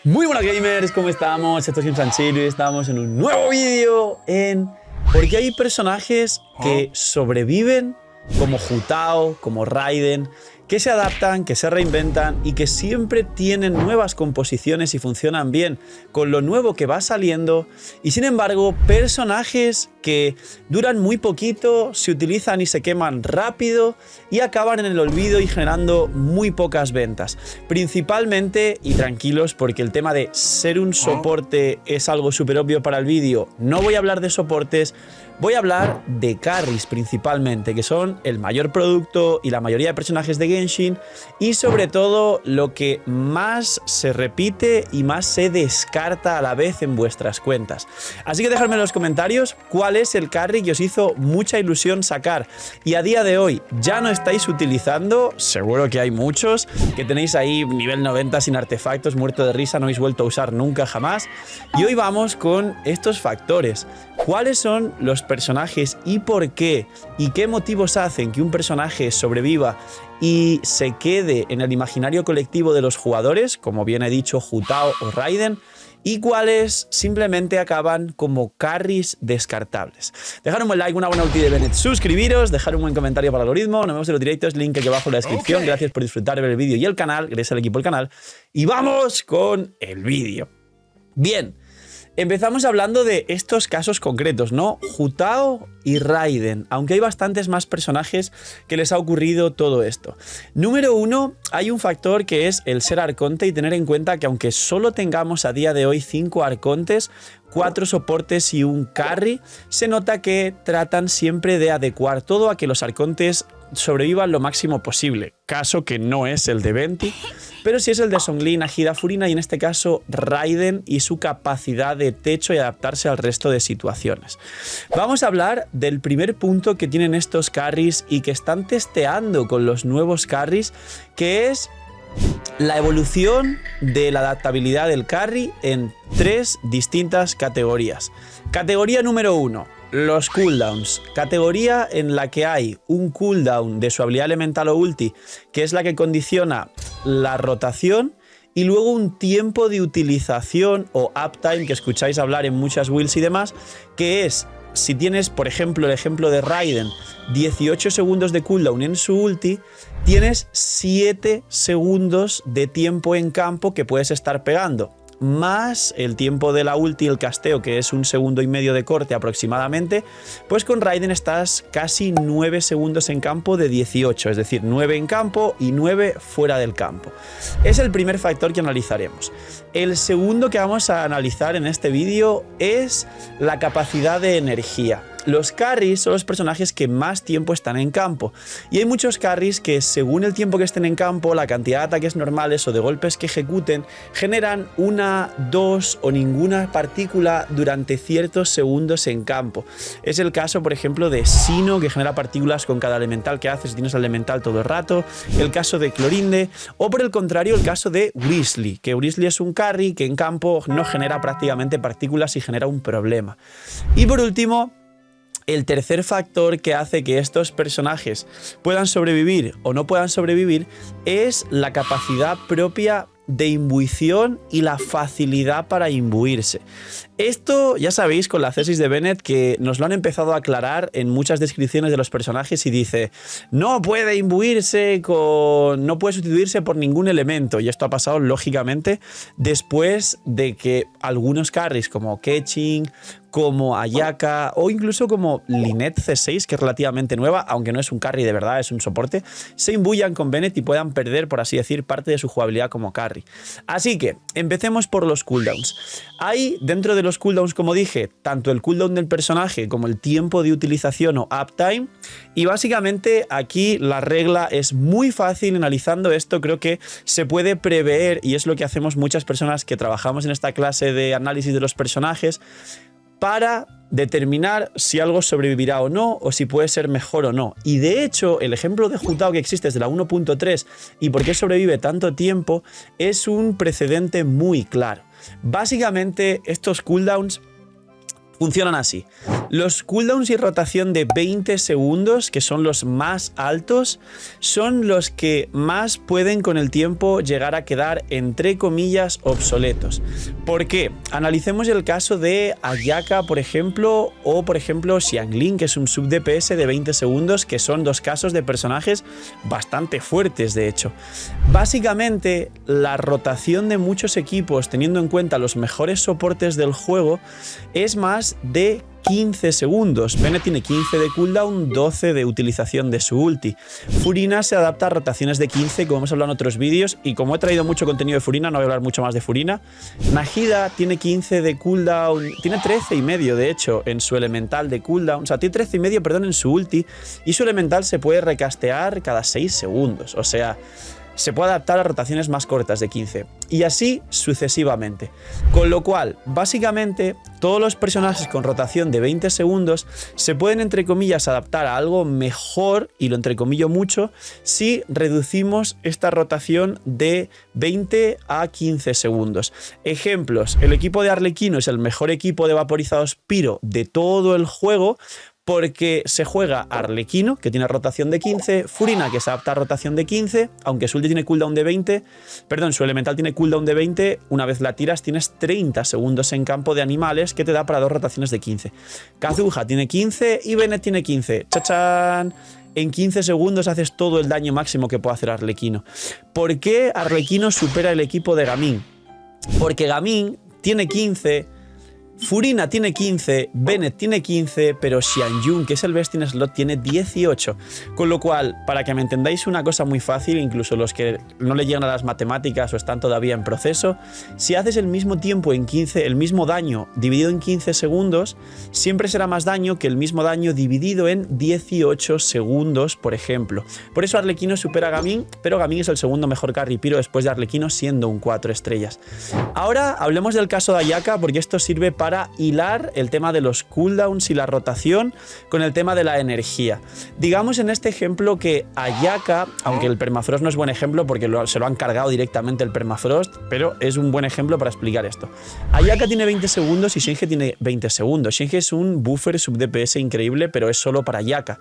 Muy buenas gamers, ¿cómo estamos? Esto es Infantil y hoy estamos en un nuevo vídeo en por qué hay personajes que sobreviven como Hu Tao, como Raiden, que se adaptan, que se reinventan y que siempre tienen nuevas composiciones y funcionan bien con lo nuevo que va saliendo, y sin embargo personajes que duran muy poquito, se utilizan y se queman rápido y acaban en el olvido y generando muy pocas ventas. Principalmente, y tranquilos porque el tema de ser un soporte es algo súper obvio para el vídeo, no voy a hablar de soportes, voy a hablar de carries principalmente, que son el mayor producto y la mayoría de personajes de Genshin, y sobre todo lo que más se repite y más se descarta a la vez en vuestras cuentas. Así que dejadme en los comentarios cuál es el carry que os hizo mucha ilusión sacar y a día de hoy ya no estáis utilizando. Seguro que hay muchos que tenéis ahí nivel 90 sin artefactos, muerto de risa, no habéis vuelto a usar nunca jamás. Y hoy vamos con estos factores. ¿Cuáles son los personajes y por qué? ¿Y qué motivos hacen que un personaje sobreviva y se quede en el imaginario colectivo de los jugadores, como bien he dicho, Hu Tao o Raiden? ¿Y cuáles simplemente acaban como carries descartables? Dejar un buen like, una buena ulti de Bennett, suscribiros, dejar un buen comentario para el algoritmo. Nos vemos en los directos, link aquí abajo en la descripción. Gracias por disfrutar de ver el vídeo y el canal, gracias al equipo del canal. Y vamos con el vídeo. Bien. Empezamos hablando de estos casos concretos, ¿no? Hu Tao y Raiden, aunque hay bastantes más personajes que les ha ocurrido todo esto. Número uno, hay un factor que es el ser arconte y tener en cuenta que aunque solo tengamos a día de hoy 5 arcontes, 4 soportes y un carry, se nota que tratan siempre de adecuar todo a que los arcontes sobrevivan lo máximo posible, caso que no es el de Venti, pero sí es el de Songlin, Ajida, Furina y en este caso Raiden y su capacidad de techo y adaptarse al resto de situaciones. Vamos a hablar del primer punto que tienen estos carries y que están testeando con los nuevos carries, que es la evolución de la adaptabilidad del carry en 3 distintas categorías. Categoría número 1. Los cooldowns, categoría en la que hay un cooldown de su habilidad elemental o ulti, que es la que condiciona la rotación, y luego un tiempo de utilización o uptime que escucháis hablar en muchas builds y demás, que es, si tienes, por ejemplo, el ejemplo de Raiden, 18 segundos de cooldown en su ulti, tienes 7 segundos de tiempo en campo que puedes estar pegando, más el tiempo de la ulti y el casteo, que es 1,5 segundos de corte aproximadamente, pues con Raiden estás casi 9 segundos en campo de 18, es decir, 9 en campo y 9 fuera del campo. Es el primer factor que analizaremos. El segundo que vamos a analizar en este vídeo es la capacidad de energía. Los carries son los personajes que más tiempo están en campo, y hay muchos carries que según el tiempo que estén en campo, la cantidad de ataques normales o de golpes que ejecuten, generan 1, 2 o ninguna partícula durante ciertos segundos en campo. Es el caso, por ejemplo, de Sino, que genera partículas con cada elemental que hace si tienes al elemental todo el rato, el caso de Clorinde, o por el contrario el caso de Wriothesley, que Wriothesley es un carry que en campo no genera prácticamente partículas y genera un problema. Y por último, el tercer factor que hace que estos personajes puedan sobrevivir o no puedan sobrevivir es la capacidad propia de imbuición y la facilidad para imbuirse. Esto ya sabéis con la tesis de Bennett que nos lo han empezado a aclarar en muchas descripciones de los personajes, y dice no puede imbuirse no puede sustituirse por ningún elemento, y esto ha pasado lógicamente después de que algunos carries como Keqing, como Ayaka o incluso como Lynette C6, que es relativamente nueva, aunque no es un carry de verdad, es un soporte, se imbuyan con Bennett y puedan perder, por así decir, parte de su jugabilidad como carry. Así que empecemos por los cooldowns. Hay dentro de los cooldowns, como dije, tanto el cooldown del personaje como el tiempo de utilización o uptime, y básicamente aquí la regla es muy fácil. Analizando esto creo que se puede prever, y es lo que hacemos muchas personas que trabajamos en esta clase de análisis de los personajes, para determinar si algo sobrevivirá o no, o si puede ser mejor o no. Y de hecho, el ejemplo de Hu Tao que existe desde la 1.3 y por qué sobrevive tanto tiempo es un precedente muy claro. Básicamente, estos cooldowns Funcionan así. Los cooldowns y rotación de 20 segundos, que son los más altos, son los que más pueden con el tiempo llegar a quedar, entre comillas, obsoletos. ¿Por qué? Analicemos el caso de Ayaka, por ejemplo, o por ejemplo Xiangling, que es un sub DPS de 20 segundos, que son dos casos de personajes bastante fuertes, de hecho. Básicamente, la rotación de muchos equipos, teniendo en cuenta los mejores soportes del juego, es más de 15 segundos. Bennett tiene 15 de cooldown, 12 de utilización de su ulti. Furina se adapta a rotaciones de 15, como hemos hablado en otros vídeos, y como he traído mucho contenido de Furina, no voy a hablar mucho más de Furina. Nahida tiene 15 de cooldown, tiene 13 y medio de hecho en su elemental de cooldown, o sea, tiene 13 y medio, perdón, en su ulti, y su elemental se puede recastear cada 6 segundos, o sea, se puede adaptar a rotaciones más cortas de 15 y así sucesivamente. Con lo cual, básicamente, todos los personajes con rotación de 20 segundos se pueden, entre comillas, adaptar a algo mejor, y lo entrecomillo mucho, si reducimos esta rotación de 20 a 15 segundos. Ejemplos: el equipo de Arlequino es el mejor equipo de vaporizados Pyro de todo el juego, porque se juega Arlequino, que tiene rotación de 15, Furina, que se adapta a rotación de 15, aunque su ulti tiene cooldown de 20, perdón, su elemental tiene cooldown de 20, una vez la tiras tienes 30 segundos en campo de animales, que te da para dos rotaciones de 15. Kazuha tiene 15 y Bennett tiene 15. ¡Chachán! En 15 segundos haces todo el daño máximo que puede hacer Arlequino. ¿Por qué Arlequino supera el equipo de Gaming? Porque Gaming tiene 15... Furina tiene 15, Bennett tiene 15, pero Xianjun, que es el best in slot, tiene 18. Con lo cual, para que me entendáis una cosa muy fácil, incluso los que no le llegan a las matemáticas o están todavía en proceso, si haces el mismo tiempo en 15, el mismo daño dividido en 15 segundos, siempre será más daño que el mismo daño dividido en 18 segundos, por ejemplo. Por eso Arlequino supera a Gaming, pero Gaming es el segundo mejor carry Pyro después de Arlequino, siendo un 4 estrellas. Ahora hablemos del caso de Ayaka, porque esto sirve para hilar el tema de los cooldowns y la rotación con el tema de la energía. Digamos en este ejemplo que Ayaka, aunque el permafrost no es buen ejemplo porque se lo han cargado directamente el permafrost, pero es un buen ejemplo para explicar esto. Ayaka tiene 20 segundos y Shinji tiene 20 segundos. Shinji es un buffer sub DPS increíble, pero es solo para Ayaka.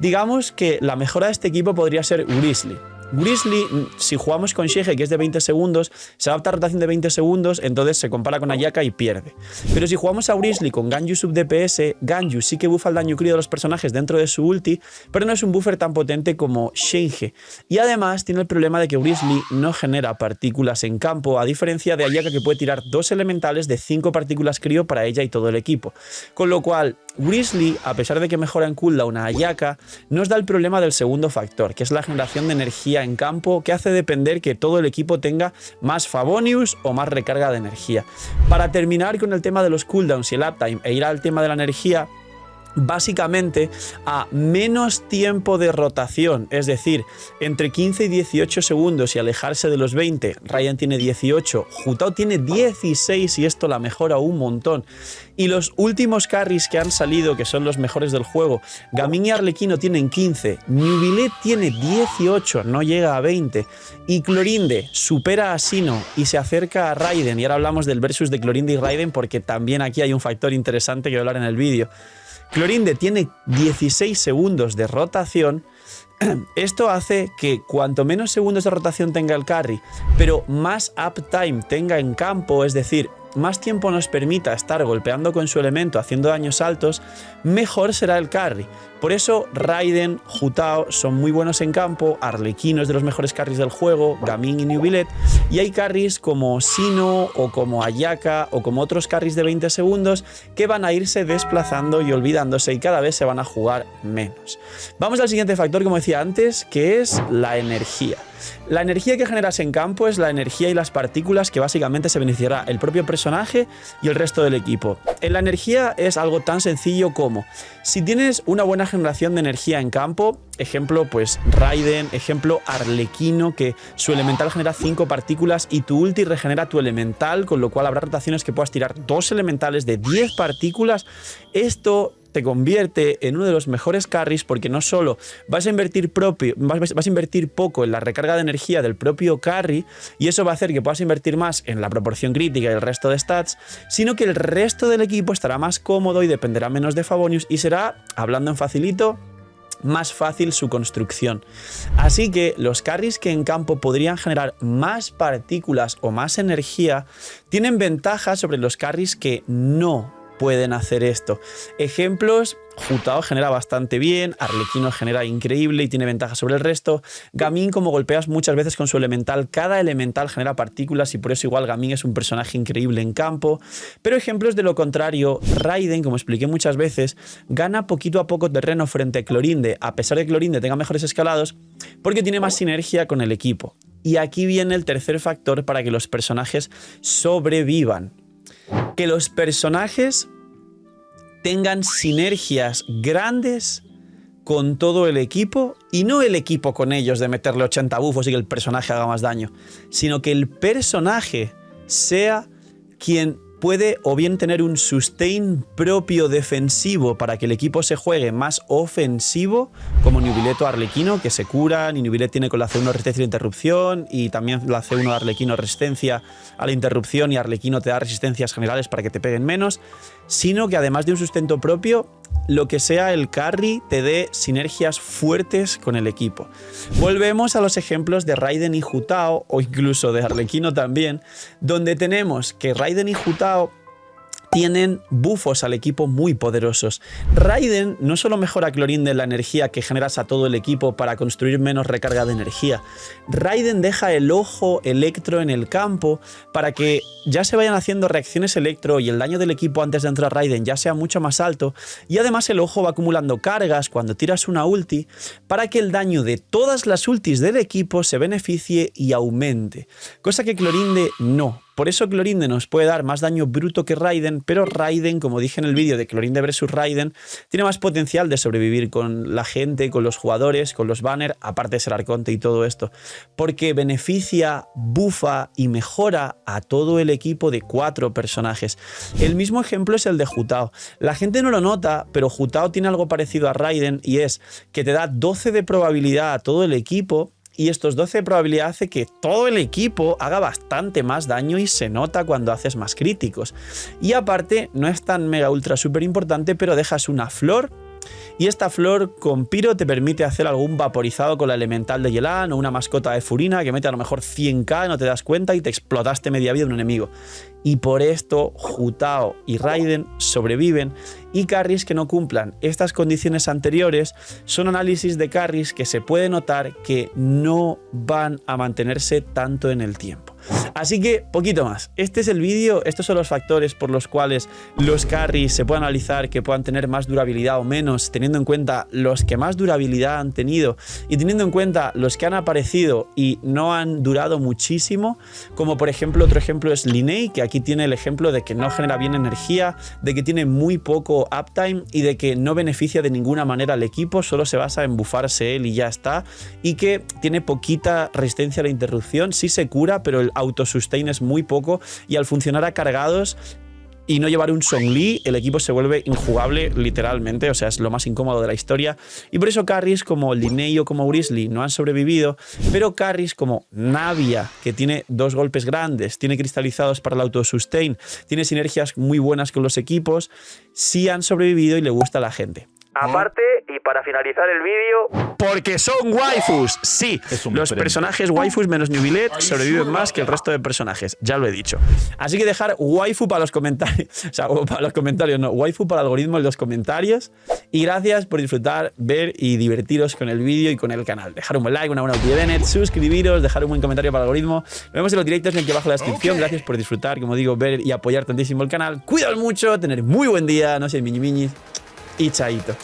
Digamos que la mejora de este equipo podría ser Grizzly. Grizzly, si jugamos con Shinji, que es de 20 segundos, se adapta a rotación de 20 segundos, entonces se compara con Ayaka y pierde. Pero si jugamos a Grizzly con Ganyu sub DPS, Ganyu sí que buffa el daño crítico de los personajes dentro de su ulti, pero no es un buffer tan potente como Shinji. Y además tiene el problema de que Grizzly no genera partículas en campo, a diferencia de Ayaka, que puede tirar 2 elementales de 5 partículas crío para ella y todo el equipo. Con lo cual, Grizzly, a pesar de que mejora en cooldown a Ayaka, nos da el problema del segundo factor, que es la generación de energía en campo, que hace depender que todo el equipo tenga más Favonius o más recarga de energía. Para terminar con el tema de los cooldowns y el uptime e ir al tema de la energía, básicamente a menos tiempo de rotación, es decir, entre 15 y 18 segundos y alejarse de los 20, Ryan tiene 18, Jutao tiene 16 y esto la mejora un montón. Y los últimos carries que han salido, que son los mejores del juego, Gaming y Arlequino tienen 15, Newbillet tiene 18, no llega a 20, y Clorinde supera a Sino y se acerca a Raiden, y ahora hablamos del versus de Clorinde y Raiden porque también aquí hay un factor interesante que voy a hablar en el vídeo. Clorinde tiene 16 segundos de rotación. Esto hace que cuanto menos segundos de rotación tenga el carry, pero más uptime tenga en campo, es decir, más tiempo nos permita estar golpeando con su elemento, haciendo daños altos, mejor será el carry. Por eso Raiden, Jutao son muy buenos en campo, Arlequino es de los mejores carries del juego, Gaming y Newbillet, y hay carries como Sino o como Ayaka o como otros carries de 20 segundos que van a irse desplazando y olvidándose y cada vez se van a jugar menos. Vamos al siguiente factor, como decía antes, que es la energía. La energía que generas en campo es la energía y las partículas que básicamente se beneficiará el propio personaje y el resto del equipo. En la energía es algo tan sencillo como, si tienes una buena generación de energía en campo, ejemplo pues Raiden, ejemplo Arlequino, que su elemental genera 5 partículas y tu ulti regenera tu elemental, con lo cual habrá rotaciones que puedas tirar 2 elementales de 10 partículas. Esto te convierte en uno de los mejores carries porque no solo vas a invertir poco en la recarga de energía del propio carry y eso va a hacer que puedas invertir más en la proporción crítica y el resto de stats, sino que el resto del equipo estará más cómodo y dependerá menos de Favonius y será, hablando en facilito, más fácil su construcción. Así que los carries que en campo podrían generar más partículas o más energía tienen ventajas sobre los carries que no pueden hacer esto. Ejemplos: Jutao genera bastante bien, Arlequino genera increíble y tiene ventajas sobre el resto. Gaming, como golpeas muchas veces con su elemental, cada elemental genera partículas y por eso igual Gaming es un personaje increíble en campo. Pero ejemplos de lo contrario: Raiden, como expliqué muchas veces, gana poquito a poco terreno frente a Clorinde, a pesar de que Clorinde tenga mejores escalados, porque tiene más sinergia con el equipo. Y aquí viene el tercer factor para que los personajes sobrevivan. Que los personajes tengan sinergias grandes con todo el equipo y no el equipo con ellos de meterle 80 bufos y que el personaje haga más daño, sino que el personaje sea quien puede o bien tener un sustain propio defensivo para que el equipo se juegue más ofensivo, como Nubileto Arlequino, que se cura. Nubilet tiene con la C1 resistencia a la interrupción y también la C1 de Arlequino resistencia a la interrupción y Arlequino te da resistencias generales para que te peguen menos, sino que además de un sustento propio, lo que sea el carry te dé sinergias fuertes con el equipo. Volvemos a los ejemplos de Raiden y Jutao, o incluso de Arlequino también, donde tenemos que Raiden y Jutao tienen bufos al equipo muy poderosos. Raiden no solo mejora a Clorinde la energía que generas a todo el equipo para construir menos recarga de energía. Raiden deja el ojo electro en el campo para que ya se vayan haciendo reacciones electro y el daño del equipo antes de entrar a Raiden ya sea mucho más alto, y además el ojo va acumulando cargas cuando tiras una ulti para que el daño de todas las ultis del equipo se beneficie y aumente, cosa que Clorinde no. Por eso Clorinde nos puede dar más daño bruto que Raiden, pero Raiden, como dije en el vídeo de Clorinde vs Raiden, tiene más potencial de sobrevivir con la gente, con los jugadores, con los banners, aparte de ser arconte y todo esto, porque beneficia, bufa y mejora a todo el equipo de 4 personajes. El mismo ejemplo es el de Jutao. La gente no lo nota, pero Jutao tiene algo parecido a Raiden y es que te da 12 de probabilidad a todo el equipo. Y estos 12 de probabilidad hace que todo el equipo haga bastante más daño y se nota cuando haces más críticos. Y aparte, no es tan mega ultra súper importante, pero dejas una flor. Y esta flor con Pyro te permite hacer algún vaporizado con la elemental de Yelan o una mascota de Furina que mete a lo mejor 100k, no te das cuenta y te explotaste media vida de un enemigo. Y por esto Jutao y Raiden sobreviven, y carries que no cumplan estas condiciones anteriores son análisis de carries que se puede notar que no van a mantenerse tanto en el tiempo. Así que, poquito más. Este es el vídeo, estos son los factores por los cuales los carries se pueden analizar que puedan tener más durabilidad o menos, teniendo en cuenta los que más durabilidad han tenido y teniendo en cuenta los que han aparecido y no han durado muchísimo, como por ejemplo, otro ejemplo es Linei, que aquí tiene el ejemplo de que no genera bien energía, de que tiene muy poco uptime y de que no beneficia de ninguna manera al equipo, solo se basa en bufarse él y ya está, y que tiene poquita resistencia a la interrupción, sí se cura, pero el autosustain es muy poco y al funcionar a cargados y no llevar un Zhongli, el equipo se vuelve injugable literalmente, o sea, es lo más incómodo de la historia. Y por eso carries como Linei o como Grizzly no han sobrevivido, pero carries como Navia, que tiene 2 golpes grandes, tiene cristalizados para el autosustain, tiene sinergias muy buenas con los equipos, sí han sobrevivido y le gusta a la gente. Aparte, y para finalizar el vídeo, porque son waifus. Sí, los personajes waifus menos Nubilet sobreviven más que el resto de personajes, ya lo he dicho. Así que dejar waifu para los comentarios, o sea, para los comentarios no, waifu para el algoritmo en los comentarios. Y gracias por disfrutar, ver y divertiros con el vídeo y con el canal. Dejar un buen like, una buena ulti de Bennett, suscribiros, dejar un buen comentario para el algoritmo. Nos vemos en los directos aquí abajo en la descripción. Gracias por disfrutar, como digo, ver y apoyar tantísimo el canal. Cuidaos mucho, tener muy buen día, no sé, miñi miñis. Y chaito.